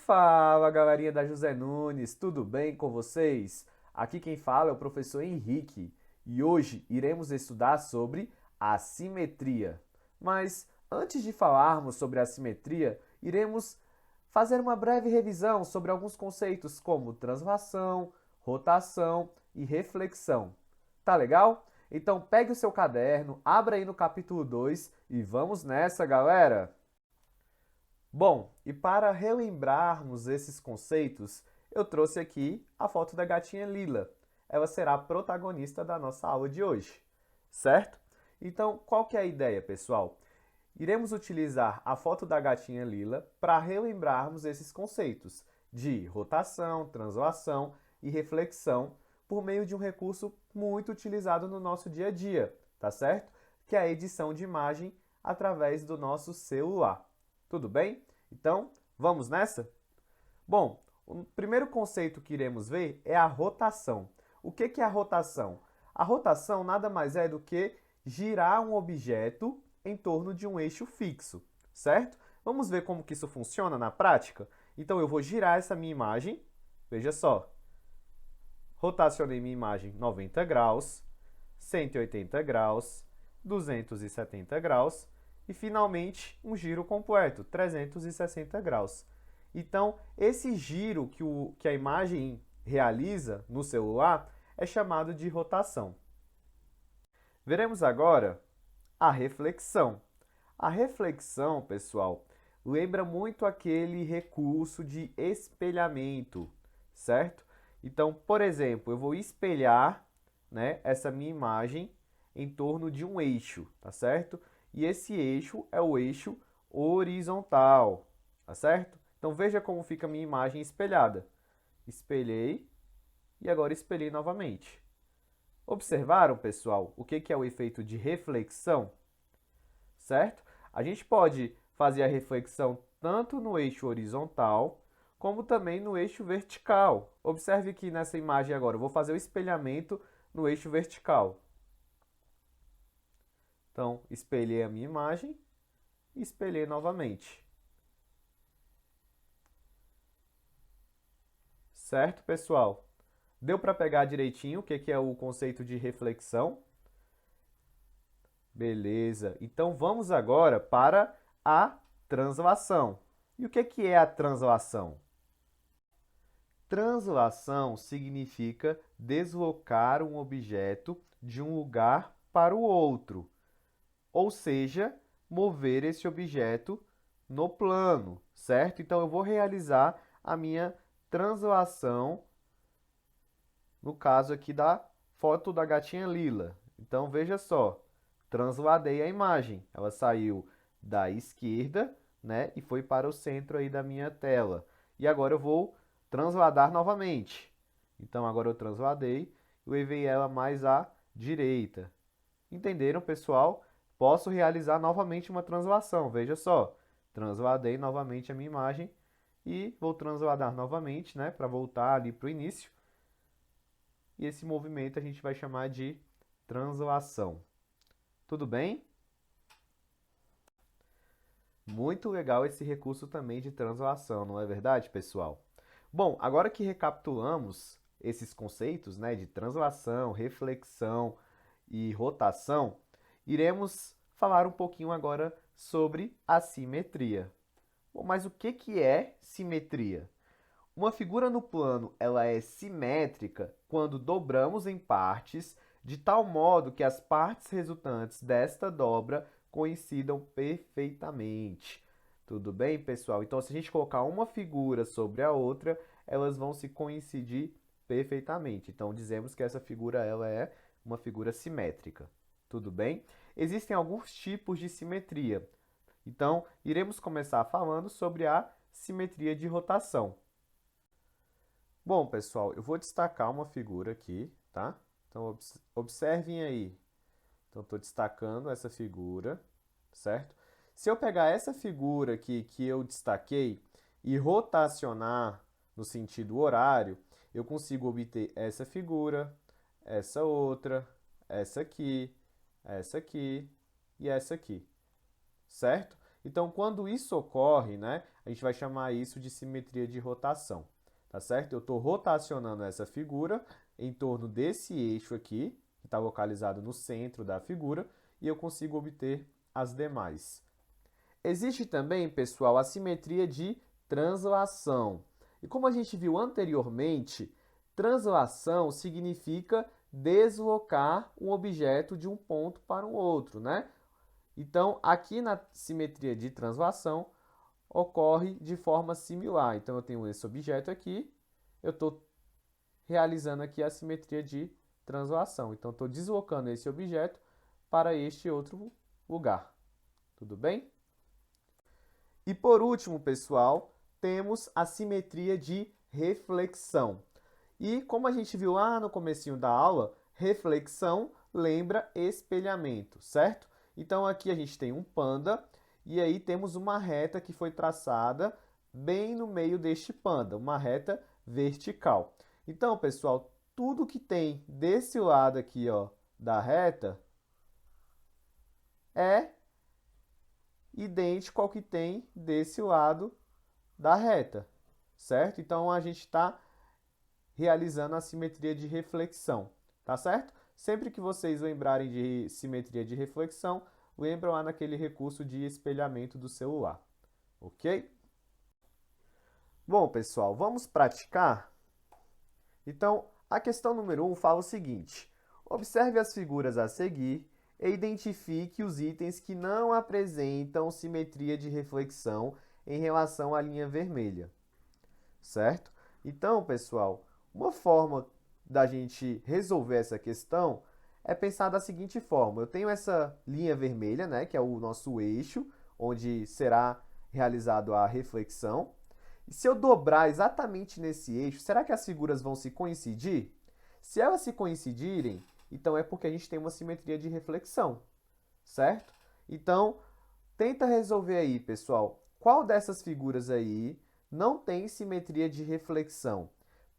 Fala, galerinha da José Nunes, tudo bem com vocês? Aqui quem fala é o professor Henrique e hoje iremos estudar sobre assimetria. Mas antes de falarmos sobre assimetria, iremos fazer uma breve revisão sobre alguns conceitos como translação, rotação e reflexão. Tá legal? Então pegue o seu caderno, abra aí no capítulo 2 e vamos nessa, galera! Bom, e para relembrarmos esses conceitos, eu trouxe aqui a foto da gatinha Lila. Ela será a protagonista da nossa aula de hoje, certo? Então, qual que é a ideia, pessoal? Iremos utilizar a foto da gatinha Lila para relembrarmos esses conceitos de rotação, translação e reflexão por meio de um recurso muito utilizado no nosso dia a dia, tá certo? Que é a edição de imagem através do nosso celular. Tudo bem? Então, vamos nessa? Bom, o primeiro conceito que iremos ver é a rotação. O que é a rotação? A rotação nada mais é do que girar um objeto em torno de um eixo fixo, certo? Vamos ver como que isso funciona na prática? Então, eu vou girar essa minha imagem. Veja só. Rotacionei minha imagem 90 graus, 180 graus, 270 graus e, finalmente, um giro completo, 360 graus. Então, esse giro que a imagem realiza no celular é chamado de rotação. Veremos agora a reflexão. A reflexão, pessoal, lembra muito aquele recurso de espelhamento, certo? Então, por exemplo, eu vou espelhar, né, essa minha imagem em torno de um eixo, tá certo? E esse eixo é o eixo horizontal, tá certo? Então veja como fica a minha imagem espelhada. Espelhei e agora espelhei novamente. Observaram, pessoal, o que é o efeito de reflexão? Certo? A gente pode fazer a reflexão tanto no eixo horizontal, como também no eixo vertical. Observe que nessa imagem agora eu vou fazer o espelhamento no eixo vertical. Então, espelhei a minha imagem e espelhei novamente. Certo, pessoal? Deu para pegar direitinho o que é o conceito de reflexão? Beleza. Então, vamos agora para a translação. E o que é a translação? Translação significa deslocar um objeto de um lugar para o outro, ou seja, mover esse objeto no plano, certo? Então, eu vou realizar a minha translação, no caso aqui da foto da gatinha Lila. Então, veja só, transladei a imagem. Ela saiu da esquerda, né, e foi para o centro aí da minha tela. E agora eu vou transladar novamente. Então, agora eu transladei e levei ela mais à direita. Entenderam, pessoal? Posso realizar novamente uma translação. Veja só, transladei novamente a minha imagem e vou transladar novamente, né, para voltar ali para o início. E esse movimento a gente vai chamar de translação. Tudo bem? Muito legal esse recurso também de translação, não é verdade, pessoal? Bom, agora que recapitulamos esses conceitos, né, de translação, reflexão e rotação, iremos falar um pouquinho agora sobre a simetria. Bom, mas o que é simetria? Uma figura no plano, ela é simétrica quando dobramos em partes, de tal modo que as partes resultantes desta dobra coincidam perfeitamente. Tudo bem, pessoal? Então, se a gente colocar uma figura sobre a outra, elas vão se coincidir perfeitamente. Então, dizemos que essa figura ela é uma figura simétrica. Tudo bem? Existem alguns tipos de simetria. Então, iremos começar falando sobre a simetria de rotação. Bom, pessoal, eu vou destacar uma figura aqui, tá? Então, observem aí. Então, estou destacando essa figura, certo? Se eu pegar essa figura aqui que eu destaquei e rotacionar no sentido horário, eu consigo obter essa figura, essa outra, essa aqui e essa aqui, certo? Então, quando isso ocorre, né, a gente vai chamar isso de simetria de rotação, tá certo? Eu estou rotacionando essa figura em torno desse eixo aqui, que está localizado no centro da figura, e eu consigo obter as demais. Existe também, pessoal, a simetria de translação. E como a gente viu anteriormente, translação significa deslocar um objeto de um ponto para um outro, né? Então, aqui na simetria de translação, ocorre de forma similar. Então, eu tenho esse objeto aqui, eu estou realizando aqui a simetria de translação. Então, estou deslocando esse objeto para este outro lugar. Tudo bem? E por último, pessoal, temos a simetria de reflexão. E como a gente viu lá no comecinho da aula, reflexão lembra espelhamento, certo? Então aqui a gente tem um panda e aí temos uma reta que foi traçada bem no meio deste panda, uma reta vertical. Então, pessoal, tudo que tem desse lado aqui, ó, da reta é idêntico ao que tem desse lado da reta, certo? Então a gente está realizando a simetria de reflexão, tá certo? Sempre que vocês lembrarem de simetria de reflexão, lembram lá naquele recurso de espelhamento do celular, ok? Bom, pessoal, vamos praticar? Então, a questão número 1 fala o seguinte: observe as figuras a seguir e identifique os itens que não apresentam simetria de reflexão em relação à linha vermelha, certo? Então, pessoal, uma forma da gente resolver essa questão é pensar da seguinte forma: eu tenho essa linha vermelha, né, que é o nosso eixo, onde será realizado a reflexão. E se eu dobrar exatamente nesse eixo, será que as figuras vão se coincidir? Se elas se coincidirem, então é porque a gente tem uma simetria de reflexão, certo? Então, tenta resolver aí, pessoal, qual dessas figuras aí não tem simetria de reflexão.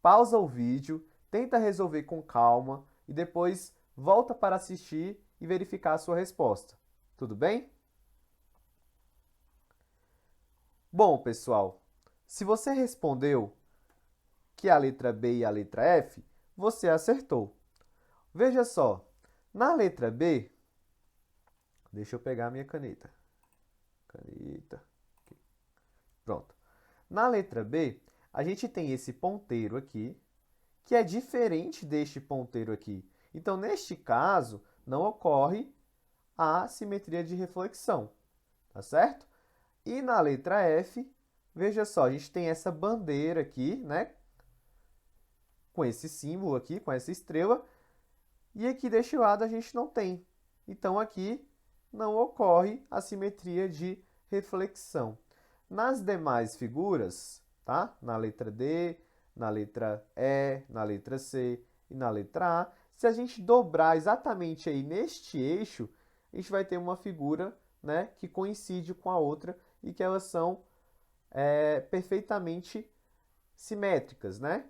Pausa o vídeo, tenta resolver com calma e depois volta para assistir e verificar a sua resposta. Tudo bem? Bom, pessoal, se você respondeu que a letra B e a letra F, você acertou. Veja só, na letra B, deixa eu pegar a minha caneta. Caneta. Aqui. Pronto. Na letra B, a gente tem esse ponteiro aqui, que é diferente deste ponteiro aqui. Então, neste caso, não ocorre a simetria de reflexão, tá certo? E na letra F, veja só, a gente tem essa bandeira aqui, né? Com esse símbolo aqui, com essa estrela, e aqui deste lado a gente não tem. Então, aqui não ocorre a simetria de reflexão. Nas demais figuras, tá? Na letra D, na letra E, na letra C e na letra A, se a gente dobrar exatamente aí neste eixo, a gente vai ter uma figura, né, que coincide com a outra e que elas são perfeitamente simétricas, né?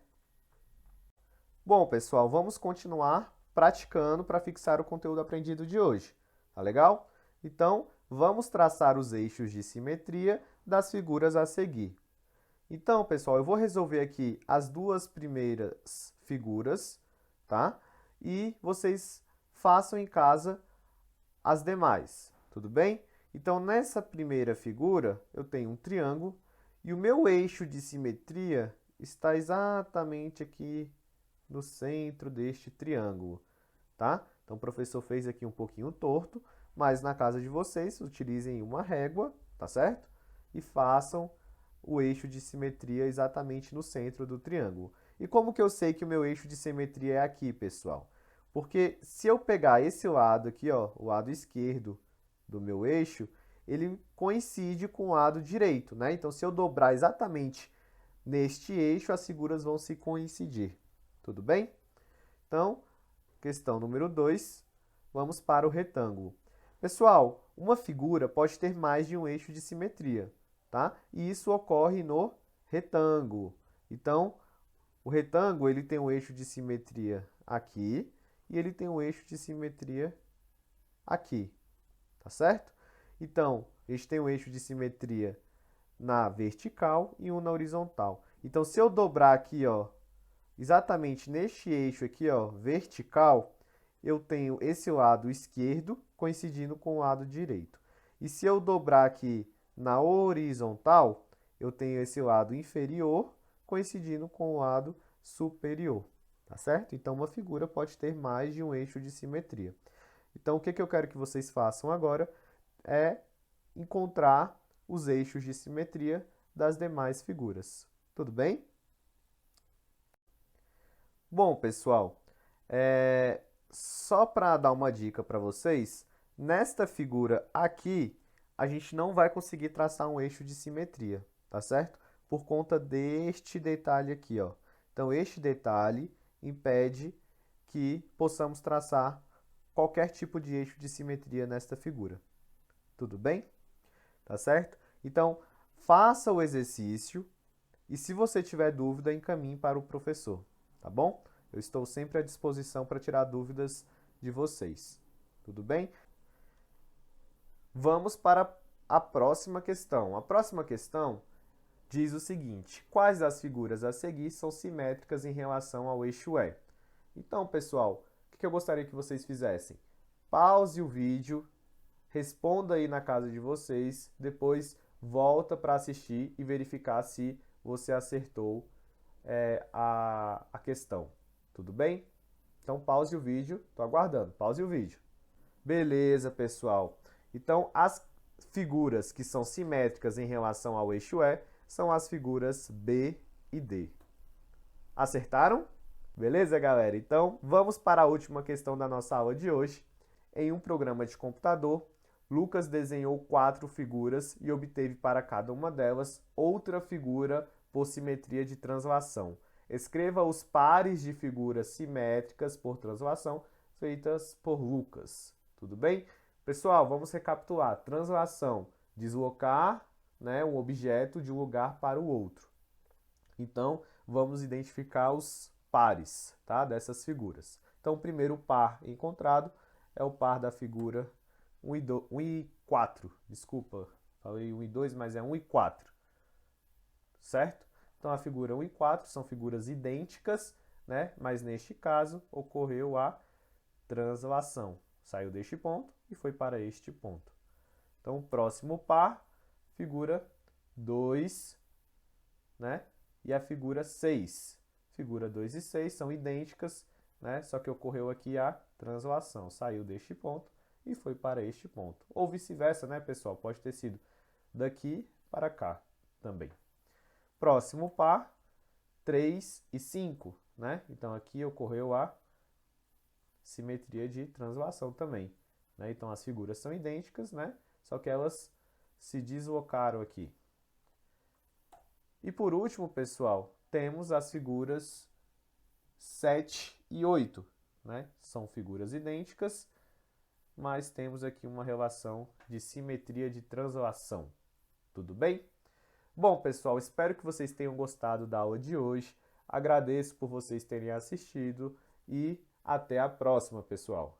Bom, pessoal, vamos continuar praticando para fixar o conteúdo aprendido de hoje. Tá legal? Então, vamos traçar os eixos de simetria das figuras a seguir. Então, pessoal, eu vou resolver aqui as duas primeiras figuras, tá? E vocês façam em casa as demais, tudo bem? Então, nessa primeira figura, eu tenho um triângulo e o meu eixo de simetria está exatamente aqui no centro deste triângulo, tá? Então, o professor fez aqui um pouquinho torto, mas na casa de vocês, utilizem uma régua, tá certo? E façam o eixo de simetria exatamente no centro do triângulo. E como que eu sei que o meu eixo de simetria é aqui, pessoal? Porque se eu pegar esse lado aqui, ó, o lado esquerdo do meu eixo, ele coincide com o lado direito, né? Então, se eu dobrar exatamente neste eixo, as figuras vão se coincidir. Tudo bem? Então, questão número 2, vamos para o retângulo. Pessoal, uma figura pode ter mais de um eixo de simetria, tá? E isso ocorre no retângulo. Então, o retângulo ele tem um eixo de simetria aqui e ele tem um eixo de simetria aqui, tá certo? Então, a gente tem um eixo de simetria na vertical e um na horizontal. Então, se eu dobrar aqui, ó, exatamente neste eixo aqui, ó, vertical, eu tenho esse lado esquerdo coincidindo com o lado direito. E se eu dobrar aqui na horizontal, eu tenho esse lado inferior coincidindo com o lado superior, tá certo? Então, uma figura pode ter mais de um eixo de simetria. Então, o que eu quero que vocês façam agora é encontrar os eixos de simetria das demais figuras. Tudo bem? Bom, pessoal, só para dar uma dica para vocês, nesta figura aqui, a gente não vai conseguir traçar um eixo de simetria, tá certo? Por conta deste detalhe aqui, ó. Então, este detalhe impede que possamos traçar qualquer tipo de eixo de simetria nesta figura. Tudo bem? Tá certo? Então, faça o exercício e se você tiver dúvida, encaminhe para o professor, tá bom? Eu estou sempre à disposição para tirar dúvidas de vocês. Tudo bem? Vamos para a próxima questão. A próxima questão diz o seguinte: quais das figuras a seguir são simétricas em relação ao eixo E? Então, pessoal, o que eu gostaria que vocês fizessem? Pause o vídeo, responda aí na casa de vocês, depois volta para assistir e verificar se você acertou a questão. Tudo bem? Então pause o vídeo, estou aguardando, pause o vídeo. Beleza, pessoal. Então as figuras que são simétricas em relação ao eixo E são as figuras B e D. Acertaram? Beleza, galera? Então vamos para a última questão da nossa aula de hoje. Em um programa de computador, Lucas desenhou 4 figuras e obteve para cada uma delas outra figura por simetria de translação. Escreva os pares de figuras simétricas por translação feitas por Lucas. Tudo bem? Pessoal, vamos recapitular. Translação, deslocar, né, um objeto de um lugar para o outro. Então, vamos identificar os pares, tá, dessas figuras. Então, o primeiro par encontrado é o par da figura 1 e 4. Desculpa, falei 1 e 2, mas é 1 e 4. Certo? Então, a figura 1 e 4 são figuras idênticas, né? Mas neste caso, ocorreu a translação. Saiu deste ponto e foi para este ponto. Então, o próximo par, figura 2, né? E a figura 6. Figura 2 e 6 são idênticas, né? Só que ocorreu aqui a translação. Saiu deste ponto e foi para este ponto. Ou vice-versa, né, pessoal? Pode ter sido daqui para cá também. Próximo par, 3 e 5, né? Então aqui ocorreu a simetria de translação também, né? Então as figuras são idênticas, né? Só que elas se deslocaram aqui. E por último, pessoal, temos as figuras 7 e 8, né? São figuras idênticas, mas temos aqui uma relação de simetria de translação. Tudo bem? Bom, pessoal, espero que vocês tenham gostado da aula de hoje. Agradeço por vocês terem assistido e até a próxima, pessoal.